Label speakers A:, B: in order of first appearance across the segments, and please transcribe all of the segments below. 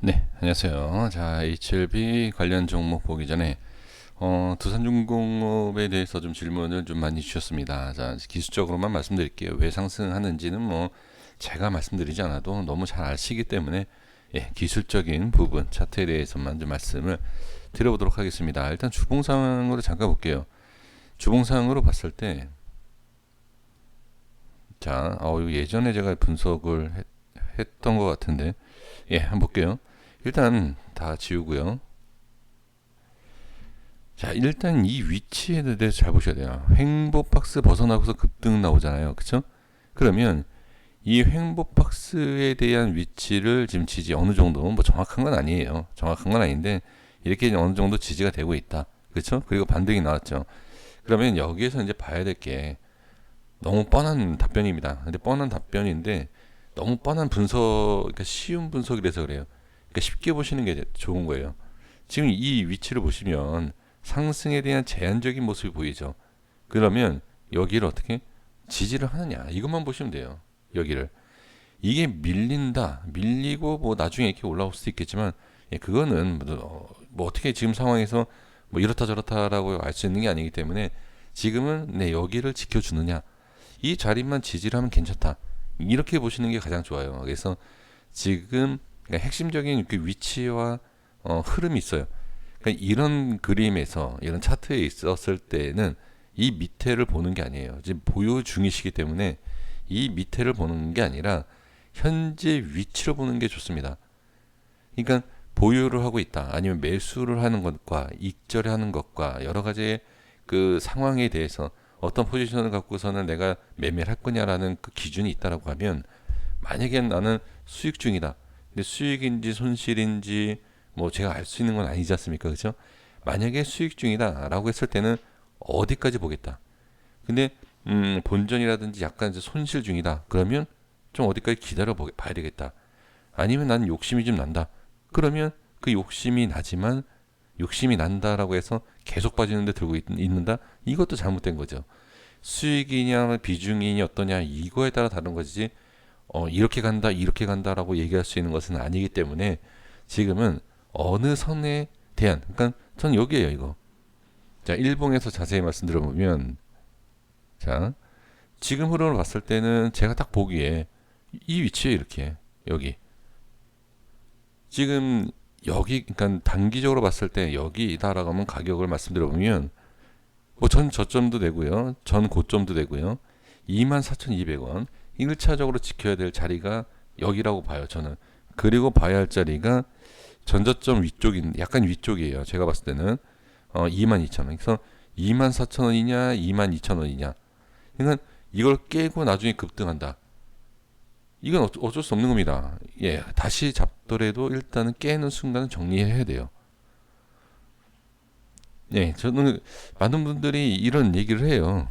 A: 네, 안녕하세요. 자, HLB 관련 종목 보기 전에 두산중공업에 대해서 좀 질문을 좀 많이 주셨습니다. 자, 기술적으로만 말씀드릴게요. 왜 상승하는지는 뭐 제가 말씀드리지 않아도 너무 잘 아시기 때문에 기술적인 부분 차트에 대해서만 좀 말씀을 드려보도록 하겠습니다. 일단 주봉 상황으로 잠깐 볼게요. 주봉 상황으로 봤을 때, 자, 이거 예전에 제가 분석을 했던 것 같은데, 한번 볼게요. 일단 다 지우고요. 자, 일단 이 위치에 대해서 잘 보셔야 돼요. 횡보 박스 벗어나고서 급등 나오잖아요. 그쵸? 그러면 이 횡보 박스에 대한 위치를 지금 지지 어느 정도, 뭐 정확한 건 아니에요. 정확한 건 아닌데, 이렇게 어느 정도 지지가 되고 있다. 그쵸? 그리고 반등이 나왔죠. 그러면 여기에서 이제 봐야 될 게 너무 뻔한 답변입니다. 근데 뻔한 답변인데, 너무 뻔한 분석, 그러니까 쉬운 분석이라서 그래요. 그러니까 쉽게 보시는 게 좋은 거예요. 지금 이 위치를 보시면 상승에 대한 제한적인 모습이 보이죠. 그러면 여기를 어떻게 지지를 하느냐 이것만 보시면 돼요. 여기를 이게 밀린다, 밀리고 뭐 나중에 이렇게 올라올 수도 있겠지만 그거는 뭐 어떻게 지금 상황에서 뭐 이렇다 저렇다라고 알 수 있는 게 아니기 때문에 지금은 여기를 지켜주느냐 이 자리만 지지를 하면 괜찮다 이렇게 보시는 게 가장 좋아요. 그래서 지금 그러니까 핵심적인 그 위치와 흐름이 있어요. 그러니까 이런 그림에서 이런 차트에 있었을 때는 이 밑에를 보는 게 아니에요. 지금 보유 중이시기 때문에 이 밑에를 보는 게 아니라 현재 위치를 보는 게 좋습니다. 그러니까 보유를 하고 있다, 아니면 매수를 하는 것과 익절을 하는 것과 여러 가지의 그 상황에 대해서 어떤 포지션을 갖고서는 내가 매매를 할 거냐라는 그 기준이 있다라고 하면 만약에 나는 수익 중이다. 근데 수익인지 손실인지 뭐 제가 알 수 있는 건 아니지 않습니까? 그죠? 만약에 수익 중이다라고 했을 때는 어디까지 보겠다. 근데 본전이라든지 약간 이제 손실 중이다. 그러면 좀 어디까지 기다려 봐야 되겠다. 아니면 나는 욕심이 좀 난다. 그러면 그 욕심이 나지만 욕심이 난다라고 해서 계속 빠지는데 들고 있는다? 이것도 잘못된 거죠. 수익이냐 비중이냐 어떠냐 이거에 따라 다른 거지. 이렇게 간다, 이렇게 간다라고 얘기할 수 있는 것은 아니기 때문에 지금은 어느 선에 대한, 그러니까 전 여기에요, 이거. 자, 일봉에서 자세히 말씀드려보면, 자, 지금 흐름을 봤을 때는 제가 딱 보기에 이 위치에 이렇게, 여기. 지금 여기, 그러니까 단기적으로 봤을 때 여기다라고 하면 가격을 말씀드려보면, 뭐 전 저점도 되고요, 전 고점도 되고요, 24,200원. 1차적으로 지켜야 될 자리가 여기라고 봐요, 저는. 그리고 봐야 할 자리가 전저점 위쪽인, 약간 위쪽이에요. 제가 봤을 때는 22,000원. 그래서 24,000원이냐, 22,000원이냐. 그러니까 이걸 깨고 나중에 급등한다. 이건 어쩔 수 없는 겁니다. 다시 잡더라도 일단은 깨는 순간은 정리해야 돼요. 저는 많은 분들이 이런 얘기를 해요.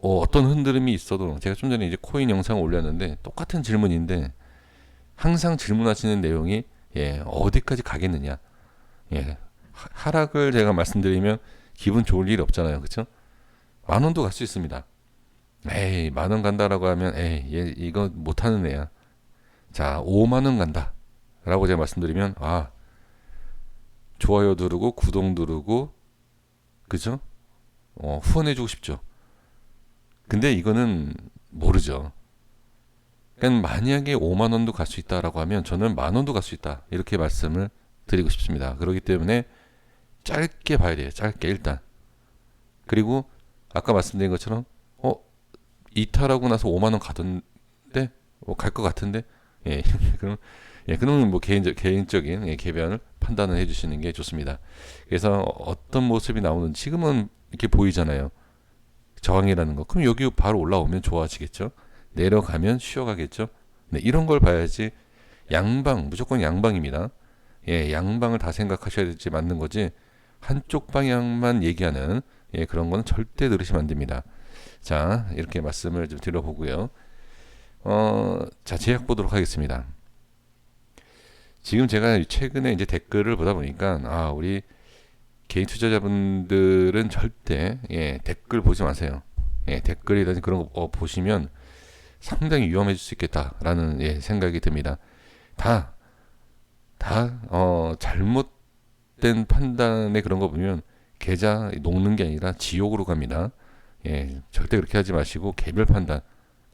A: 어떤 흔들림이 있어도 제가 좀 전에 이제 코인 영상을 올렸는데 똑같은 질문인데 항상 질문하시는 내용이 어디까지 가겠느냐. 하락을 제가 말씀드리면 기분 좋을 일이 없잖아요. 그렇죠? 만 원도 갈 수 있습니다. 에이, 만 원 간다라고 하면 에이, 얘 이거 못 하는 애야. 자, 5만 원 간다. 라고 제가 말씀드리면 좋아요 누르고 구독 누르고 그죠? 후원해 주고 싶죠. 근데 이거는 모르죠. 그러니까 만약에 5만 원도 갈 수 있다라고 하면 저는 만 원도 갈 수 있다. 이렇게 말씀을 드리고 싶습니다. 그렇기 때문에 짧게 봐야 돼요. 짧게 일단. 그리고 아까 말씀드린 것처럼 이탈하고 나서 5만 원 가던데 갈 것 같은데 그럼 그러면 뭐 개인적인 개변을 판단을 해주시는 게 좋습니다. 그래서 어떤 모습이 나오는지 지금은 이렇게 보이잖아요. 저항이라는 거. 그럼 여기 바로 올라오면 좋아지겠죠. 내려가면 쉬어가겠죠. 네, 이런 걸 봐야지. 양방 무조건 양방입니다. 양방을 다 생각하셔야 될지 맞는 거지. 한쪽 방향만 얘기하는 그런 거는 절대 들으시면 안 됩니다. 자, 이렇게 말씀을 좀 드려보고요. 자, 제약 보도록 하겠습니다. 지금 제가 최근에 이제 댓글을 보다 보니까 우리 개인 투자자분들은 절대 댓글 보지 마세요. 댓글이라든지 그런 거 보시면 상당히 위험해질 수 있겠다라는 생각이 듭니다. 다 다 잘못된 판단의 그런 거 보면 계좌 녹는 게 아니라 지옥으로 갑니다. 예, 절대 그렇게 하지 마시고 개별 판단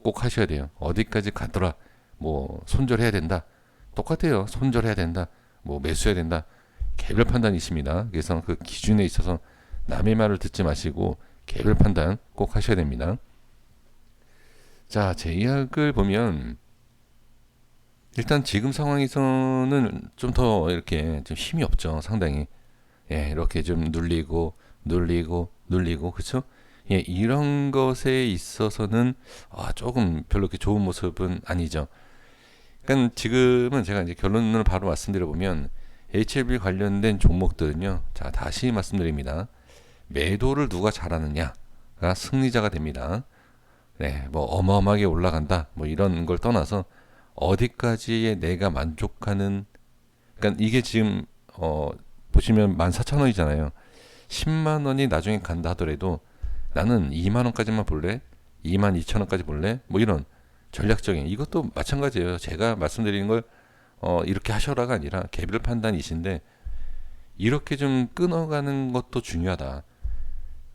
A: 꼭 하셔야 돼요. 어디까지 가더라. 뭐 손절해야 된다. 똑같아요. 손절해야 된다. 뭐 매수해야 된다. 개별 판단이 있습니다. 그래서 그 기준에 있어서 남의 말을 듣지 마시고 개별 판단 꼭 하셔야 됩니다. 자, 제약을 보면 일단 지금 상황에서는 좀 더 이렇게 좀 힘이 없죠. 상당히. 예, 이렇게 좀 눌리고, 그쵸? 예, 이런 것에 있어서는 조금 별로 이렇게 좋은 모습은 아니죠. 그러니까 지금은 제가 이제 결론을 바로 말씀드려 보면 HLB 관련된 종목들은요. 자, 다시 말씀드립니다. 매도를 누가 잘하느냐가 승리자가 됩니다. 네, 뭐 어마어마하게 올라간다, 뭐 이런 걸 떠나서 어디까지에 내가 만족하는, 그러니까 이게 지금 보시면 14,000원이잖아요. 10만 원이 나중에 간다 하더라도 나는 2만 원까지만 볼래? 2만 2천 원까지 볼래? 뭐 이런 전략적인, 이것도 마찬가지예요. 제가 말씀드리는 걸 이렇게 하셔라가 아니라 개별 판단이신데 이렇게 좀 끊어가는 것도 중요하다.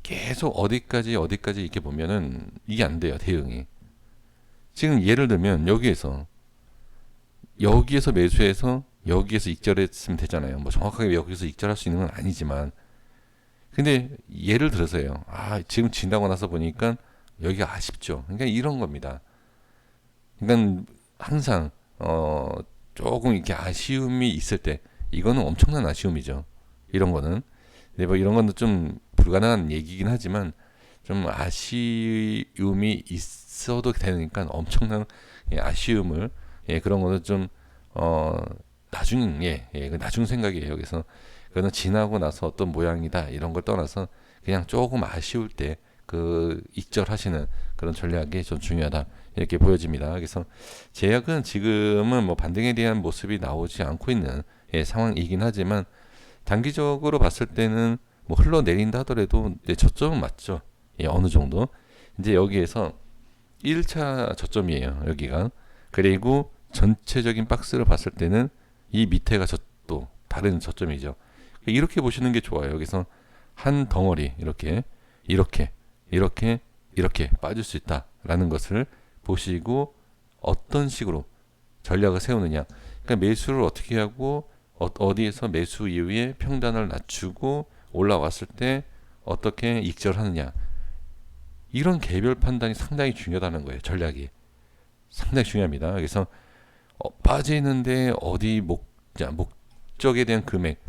A: 계속 어디까지 이렇게 보면은 이게 안 돼요. 대응이. 지금 예를 들면 여기에서 매수해서 여기에서 익절했으면 되잖아요. 뭐 정확하게 여기서 익절할 수 있는 건 아니지만, 근데 예를 들어서요. 지금 진다고 나서 보니까 여기가 아쉽죠. 그러니까 이런 겁니다. 그러니까 항상 조금 이렇게 아쉬움이 있을 때, 이거는 엄청난 아쉬움이죠. 이런 거는. 근데 뭐 이런 건 좀 불가능한 얘기긴 하지만 좀 아쉬움이 있어도 되니까 엄청난 아쉬움을, 그런 거는 좀 나중에, 그 나중 생각이에요. 그래서 그거는 지나고 나서 어떤 모양이다 이런 걸 떠나서 그냥 조금 아쉬울 때 그 익절하시는 그런 전략이 좀 중요하다 이렇게 보여집니다. 그래서 제약은 지금은 뭐 반등에 대한 모습이 나오지 않고 있는 상황이긴 하지만 단기적으로 봤을 때는 뭐 흘러내린다 하더라도 저점은 맞죠. 어느 정도. 이제 여기에서 1차 저점이에요. 여기가. 그리고 전체적인 박스를 봤을 때는 이 밑에가 또 다른 저점이죠. 이렇게 보시는 게 좋아요. 여기서 한 덩어리 이렇게 빠질 수 있다라는 것을 보시고 어떤 식으로 전략을 세우느냐. 그러니까 매수를 어떻게 하고 어디에서 매수 이후에 평단을 낮추고 올라왔을 때 어떻게 익절하느냐. 이런 개별 판단이 상당히 중요하다는 거예요. 전략이 상당히 중요합니다. 그래서 빠지는데 어디 목적에 대한 금액,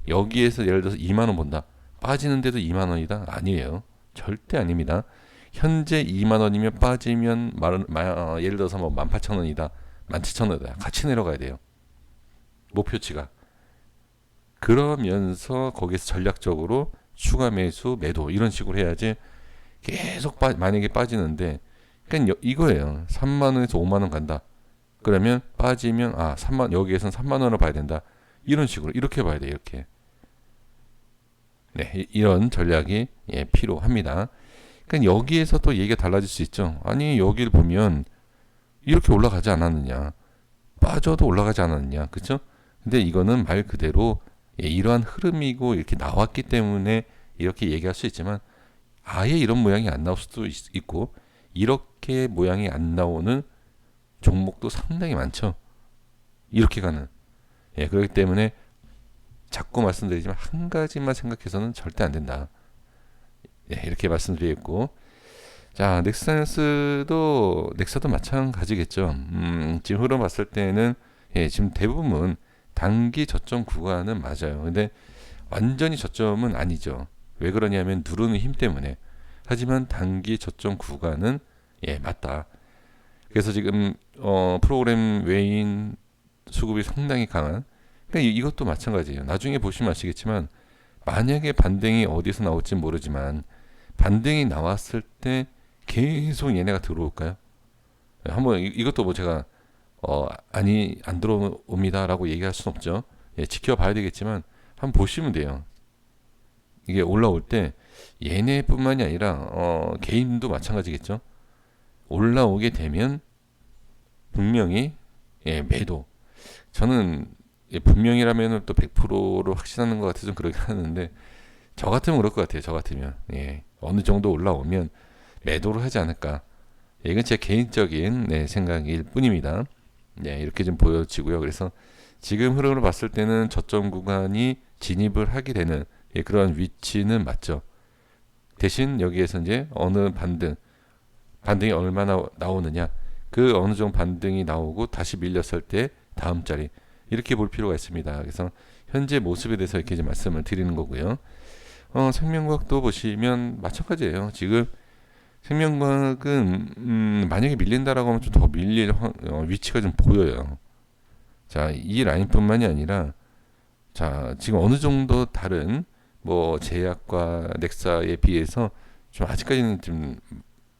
A: 여기에서 예를 들어서 2만 원 본다. 빠지는데도 2만 원이다? 아니에요. 절대 아닙니다. 현재 2만 원이면 빠지면 예를 들어서 뭐 18,000원이다. 17,000원이다. 같이 내려가야 돼요. 목표치가. 그러면서 거기서 전략적으로 추가 매수, 매도 이런 식으로 해야지. 계속 만약에 빠지는데, 그러니까 이거예요. 3만 원에서 5만 원 간다. 그러면 빠지면 3만, 여기에선 3만 원을 봐야 된다. 이런 식으로 이렇게 봐야 돼. 이렇게. 네, 이런 전략이 필요합니다. 그러니까 여기에서 또 얘기가 달라질 수 있죠. 아니 여기를 보면 이렇게 올라가지 않았느냐, 빠져도 올라가지 않았느냐, 그렇죠? 근데 이거는 말 그대로 이러한 흐름이고 이렇게 나왔기 때문에 이렇게 얘기할 수 있지만 아예 이런 모양이 안 나올 수도 있고 이렇게 모양이 안 나오는 종목도 상당히 많죠. 이렇게 가는. 그렇기 때문에 자꾸 말씀드리지만 한 가지만 생각해서는 절대 안 된다. 이렇게 말씀드리겠고, 자, 넥사도 마찬가지겠죠. 지금 흐름 봤을 때는 지금 대부분 단기 저점 구간은 맞아요. 근데 완전히 저점은 아니죠. 왜 그러냐면 누르는 힘 때문에. 하지만 단기 저점 구간은 맞다. 그래서 지금 프로그램 외인 수급이 상당히 강한. 그러니까 이것도 마찬가지예요. 나중에 보시면 아시겠지만 만약에 반등이 어디서 나올지 모르지만 반등이 나왔을 때 계속 얘네가 들어올까요? 한번 이것도 뭐 제가 안 들어옵니다라고 얘기할 수는 없죠. 지켜봐야 되겠지만 한번 보시면 돼요. 이게 올라올 때 얘네뿐만이 아니라 개인도 마찬가지겠죠. 올라오게 되면 분명히 매도. 저는 분명이라면 또 100%로 확신하는 것 같아서 좀 그러긴 하는데 저 같으면 그럴 것 같아요. 저 같으면 어느 정도 올라오면 매도를 하지 않을까. 이건 제 개인적인 생각일 뿐입니다. 이렇게 좀 보여지고요. 그래서 지금 흐름을 봤을 때는 저점 구간이 진입을 하게 되는 그러한 위치는 맞죠. 대신 여기에서 이제 어느 반등이 얼마나 나오느냐, 그 어느 정도 반등이 나오고 다시 밀렸을 때 다음 자리 이렇게 볼 필요가 있습니다. 그래서 현재 모습에 대해서 이렇게 이제 말씀을 드리는 거고요. 생명과학도 보시면 마찬가지예요. 지금 생명과학은 만약에 밀린다라고 하면 좀 더 밀릴 위치가 좀 보여요. 자, 이 라인뿐만이 아니라 자, 지금 어느 정도 다른 뭐 제약과 넥사에 비해서 좀 아직까지는 좀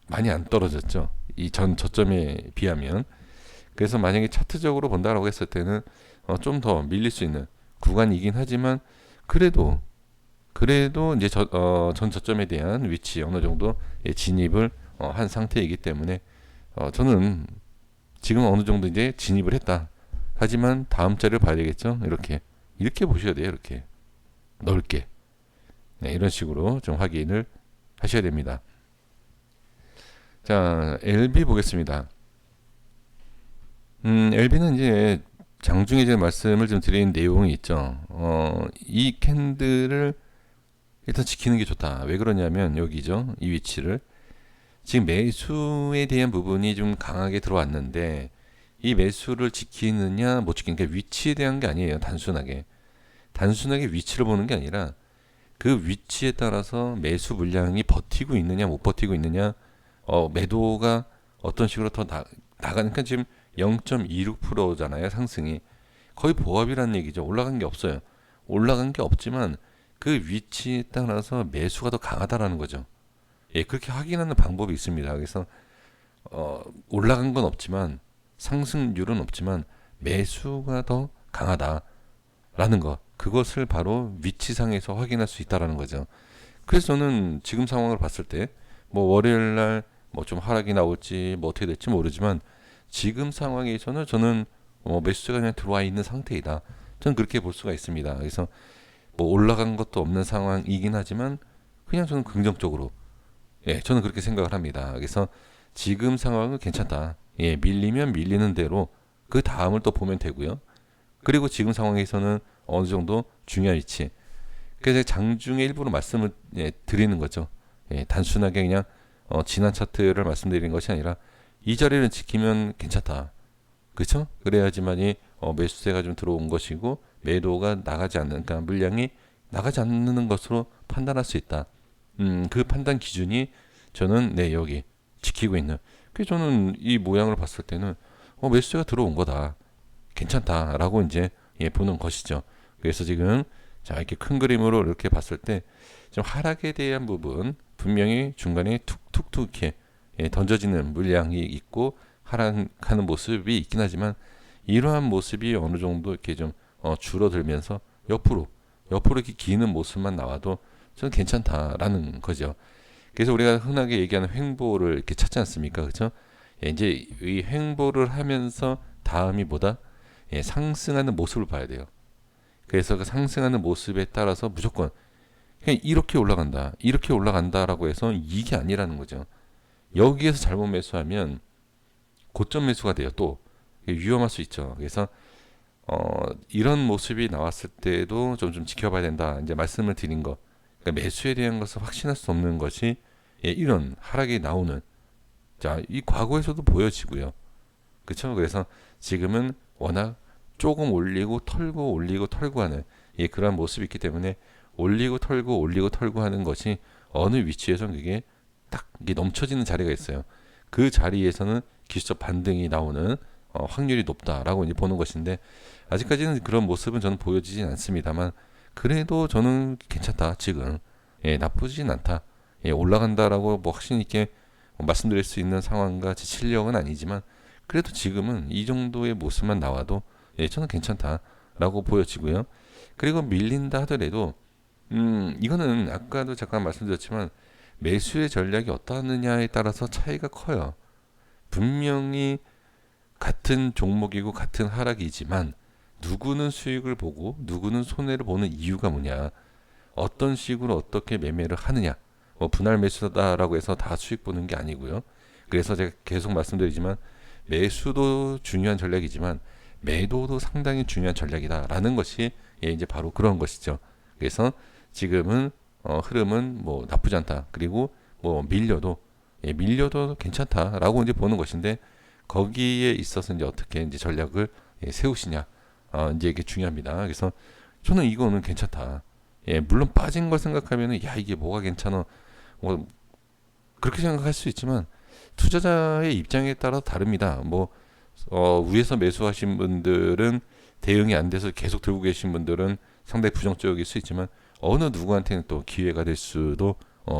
A: 많이 안 떨어졌죠. 이 전 저점에 비하면. 그래서 만약에 차트적으로 본다라고 했을 때는 좀 더 밀릴 수 있는 구간이긴 하지만 그래도 이제 전 저점에 대한 위치 어느 정도 진입을 한 상태이기 때문에 저는 지금 어느 정도 이제 진입을 했다. 하지만 다음 자리를 봐야 되겠죠. 이렇게 보셔야 돼요. 이렇게 넓게 이런 식으로 좀 확인을 하셔야 됩니다. 자, LB 보겠습니다. LB는 이제 장중에 이제 말씀을 좀 드린 내용이 있죠. 이 캔들을 일단 지키는 게 좋다. 왜 그러냐면 여기죠. 이 위치를 지금 매수에 대한 부분이 좀 강하게 들어왔는데 이 매수를 지키느냐 못 지키는 게 위치에 대한 게 아니에요. 단순하게 위치를 보는 게 아니라 그 위치에 따라서 매수 물량이 버티고 있느냐 못 버티고 있느냐, 매도가 어떤 식으로 더 나가니까 지금 0.26%잖아요. 상승이 거의 보합이라는 얘기죠. 올라간 게 없어요. 올라간 게 없지만 그 위치에 따라서 매수가 더 강하다라는 거죠. 그렇게 확인하는 방법이 있습니다. 그래서 올라간 건 없지만 상승률은 없지만 매수가 더 강하다라는 것, 그것을 바로 위치상에서 확인할 수 있다라는 거죠. 그래서 저는 지금 상황을 봤을 때 뭐 월요일 날 뭐 좀 하락이 나올지 뭐 어떻게 될지 모르지만 지금 상황에서는 저는 매수가 그냥 들어와 있는 상태이다. 저는 그렇게 볼 수가 있습니다. 그래서 뭐 올라간 것도 없는 상황이긴 하지만 그냥 저는 긍정적으로 저는 그렇게 생각을 합니다. 그래서 지금 상황은 괜찮다. 밀리면 밀리는 대로 그 다음을 또 보면 되고요. 그리고 지금 상황에서는 어느 정도 중요한 위치. 그래서 장중에 일부러 말씀을 드리는 거죠. 단순하게 그냥 지난 차트를 말씀드리는 것이 아니라 이 자리를 지키면 괜찮다. 그렇죠? 그래야지만이 매수세가 좀 들어온 것이고 매도가 나가지 않는, 그러니까 물량이 나가지 않는 것으로 판단할 수 있다. 그 판단 기준이 저는 여기 지키고 있는. 그래서 저는 이 모양을 봤을 때는 매수세가 들어온 거다. 괜찮다라고 이제 보는 것이죠. 그래서 지금 자, 이렇게 큰 그림으로 이렇게 봤을 때 좀 하락에 대한 부분 분명히 중간에 툭툭툭 이렇게 던져지는 물량이 있고 하락하는 모습이 있긴 하지만 이러한 모습이 어느 정도 이렇게 좀 줄어들면서 옆으로 이렇게 기는 모습만 나와도 저는 괜찮다라는 거죠. 그래서 우리가 흔하게 얘기하는 횡보를 이렇게 찾지 않습니까? 그렇죠? 이제 이 횡보를 하면서 다음이 뭐다? 상승하는 모습을 봐야 돼요. 그래서 그 상승하는 모습에 따라서 무조건 그냥 이렇게 올라간다라고 해서 이게 아니라는 거죠. 여기에서 잘못 매수하면 고점 매수가 돼요. 또 위험할 수 있죠. 그래서 이런 모습이 나왔을 때도 좀 지켜봐야 된다. 이제 말씀을 드린 거. 그러니까 매수에 대한 것을 확신할 수 없는 것이 이런 하락이 나오는, 자, 이 과거에서도 보여지고요. 그렇죠? 그래서 지금은 워낙 조금 올리고 털고 하는 그런 모습이 있기 때문에 올리고 털고 하는 것이 어느 위치에서는 그게 딱 이게 넘쳐지는 자리가 있어요. 그 자리에서는 기술적 반등이 나오는 확률이 높다라고 이제 보는 것인데 아직까지는 그런 모습은 저는 보여지진 않습니다만 그래도 저는 괜찮다. 지금 나쁘진 않다. 올라간다라고 뭐 확신 있게 말씀드릴 수 있는 상황과 제 실력은 아니지만 그래도 지금은 이 정도의 모습만 나와도 저는 괜찮다라고 보여지고요. 그리고 밀린다 하더라도 이거는 아까도 잠깐 말씀드렸지만 매수의 전략이 어떠느냐에 따라서 차이가 커요. 분명히 같은 종목이고 같은 하락이지만 누구는 수익을 보고 누구는 손해를 보는 이유가 뭐냐, 어떤 식으로 어떻게 매매를 하느냐. 뭐 분할 매수다라고 해서 다 수익 보는 게 아니고요. 그래서 제가 계속 말씀드리지만 매수도 중요한 전략이지만 매도도 상당히 중요한 전략이다라는 것이 이제 바로 그런 것이죠. 그래서 지금은 흐름은 뭐 나쁘지 않다. 그리고 뭐 밀려도 괜찮다라고 이제 보는 것인데, 거기에 있어서 이제 어떻게 이제 전략을 세우시냐, 이제 이게 중요합니다. 그래서 저는 이거는 괜찮다. 물론 빠진 걸 생각하면은 야 이게 뭐가 괜찮아, 뭐 그렇게 생각할 수 있지만 투자자의 입장에 따라 다릅니다. 뭐 위에서 매수하신 분들은 대응이 안 돼서 계속 들고 계신 분들은 상당히 부정적일 수 있지만 어느 누구한테는 또 기회가 될 수도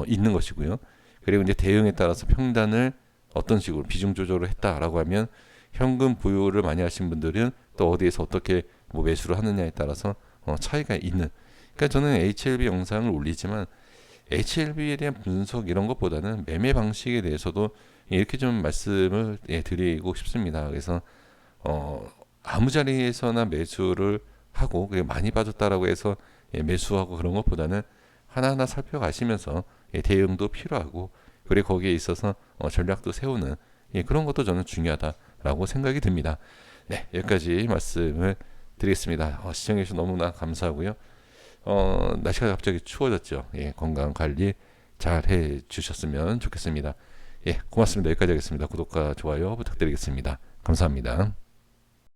A: 있는 것이고요. 그리고 이제 대응에 따라서 평단을 어떤 식으로 비중 조절을 했다라고 하면 현금 보유를 많이 하신 분들은 또 어디에서 어떻게 뭐 매수를 하느냐에 따라서 차이가 있는. 그러니까 저는 HLB 영상을 올리지만 HLB에 대한 분석 이런 것보다는 매매 방식에 대해서도 이렇게 좀 말씀을 드리고 싶습니다. 그래서 아무 자리에서나 매수를 하고 그게 많이 빠졌다라고 해서 매수하고 그런 것보다는 하나하나 살펴가시면서 대응도 필요하고, 그리고 거기에 있어서 전략도 세우는 그런 것도 저는 중요하다라고 생각이 듭니다. 네, 여기까지 말씀을 드리겠습니다. 시청해 주셔서 너무나 감사하고요. 날씨가 갑자기 추워졌죠. 건강 관리 잘 해주셨으면 좋겠습니다. 고맙습니다. 여기까지 하겠습니다. 구독과 좋아요 부탁드리겠습니다. 감사합니다.